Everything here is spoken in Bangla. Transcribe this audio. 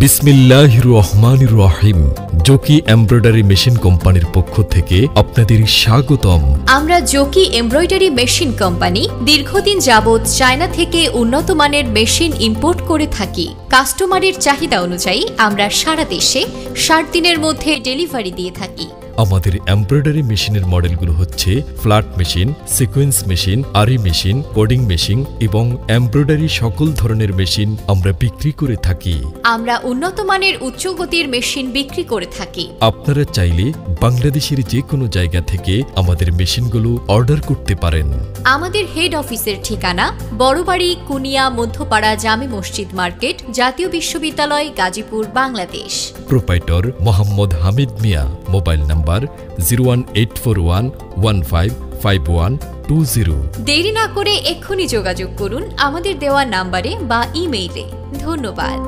বিসমিল্লাহির রহমানির রহিম। জকি এমব্রয়ডারি মেশিন কোম্পানির পক্ষ থেকে আপনাদের স্বাগতম। আমরা জকি এমব্রয়ডারি মেশিন কোম্পানি দীর্ঘদিন যাবৎ চায়না থেকে উন্নত মানের মেশিন ইম্পোর্ট করে থাকি। কাস্টমারের চাহিদা অনুযায়ী আমরা সারা দেশে 60 দিনের মধ্যে ডেলিভারি দিয়ে থাকি। আমাদের এমব্রয়ডারি মেশিনের মডেলগুলো হচ্ছে ফ্ল্যাট মেশিন, সিকোয়েন্স মেশিন, আরি মেশিন, কোডিং মেশিন এবং এমব্রয়ডারি সকল ধরনের মেশিন আমরা বিক্রি করে থাকি। আমরা উন্নত মানের উচ্চ গতির মেশিন বিক্রি করে থাকি। আপনারা চাইলে বাংলাদেশের যে কোনো জায়গা থেকে আমাদের মেশিনগুলো অর্ডার করতে পারেন। আমাদের হেড অফিসের ঠিকানা বড়বাড়ি, কুনিয়া, মধ্যপাড়া, জামে মসজিদ মার্কেট, জাতীয় বিশ্ববিদ্যালয়, Gazipur, Bangladesh. Proprietor Mohammad Hamid Mia. Mobile number 01841155120। দেরি না করে এক্ষুনি যোগাযোগ করুন আমাদের দেওয়া নাম্বারে বা ইমেইলে। ধন্যবাদ।